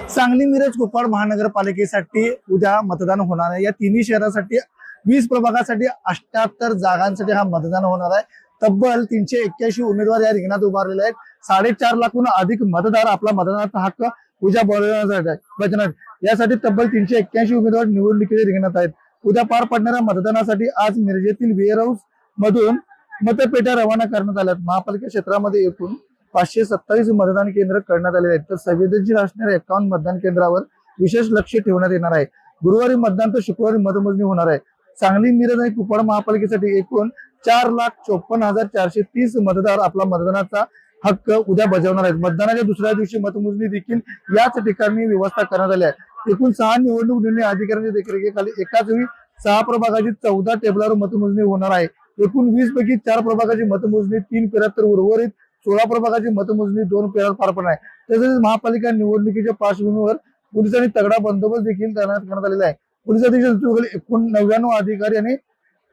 सांगली मिरज कुपवाड महानगरपालिकेसाठी उद्या मतदान होणार आहे। या तिन्ही शहरासाठी 20 प्रभागासाठी 78 जागांसाठी हा मतदान होणार आहे। तब्बल 381 उमेदवार या रिंगणात उभारलेले आहेत। 4.5 लाखाहून अधिक मतदार आपला मतदानाचा हक्क उद्या बजावणार यासाठी तब्बल 381 उमेदवार निवडणुकीच्या रिंगणात आहेत। उद्या पार पडणाऱ्या मतदानासाठी आज मिरजेतील वेअर हाऊस मधून मतपेट्या रवाना करण्यात आल्या। महापालिका क्षेत्रामध्ये एकूण 527 मतदान केंद्र करण्यात आले आहेत। तर संवेदनशील असणाऱ्या 51 मतदान केंद्रावर विशेष लक्ष ठेवण्यात येणार आहे। गुरुवारी मतदान तर शुक्रवारी मतमोजणी होणार आहे। सांगली मिरज आणि कुपवाड महापालिकेसाठी एकूण 4,54,430 मतदार आपला मतदानाचा हक्क उद्या बजावणार आहेत। मतदानाच्या दुसऱ्या दिवशी मतमोजणी देखील याच ठिकाणी व्यवस्था करण्यात आली आहे। एकूण 6 निवडणूक निर्णय अधिकाऱ्यांच्या देखरेखीखाली एकाच वेळी 6 प्रभागाची 14 टेबलावर मतमोजणी होणार आहे। एकूण 20 पैकी 4 प्रभागाची मतमोजणी 3 फेऱ्यात तर उर्वरित 16 प्रभागाची मतमोजणी 2 फेऱ्यात पार पडणार आहे। तसेच महापालिका निवडणुकीच्या पार्श्वभूमीवर पोलिसांनी तगडा बंदोबस्त देखील तैनात करण्यात आलेला आहे। पोलीस अधीक्षक एकूण 99 अधिकारी आणि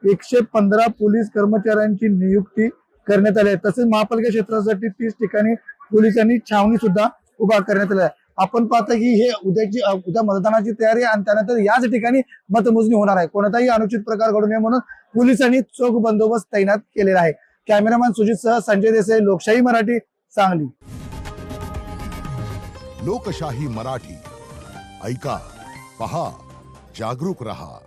115 पोलीस कर्मचाऱ्यांची नियुक्ती करण्यात आली आहे। तसेच महापालिका क्षेत्रासाठी 30 ठिकाणी पोलिसांनी छावणी सुद्धा उभा करण्यात आली आहे। आपण पाहता की हे उद्या मतदानाची तयारी आणि त्यानंतर याच ठिकाणी मतमोजणी होणार आहे। कोणताही अनुचित प्रकार घडू नये म्हणून पोलिसांनी चोख बंदोबस्त तैनात केलेला आहे। कॅमेरामॅन सुजित सह संजय देसाई, लोकशाही मराठी, सांगली। लोकशाही मराठी ऐका, पहा, जागरूक रहा।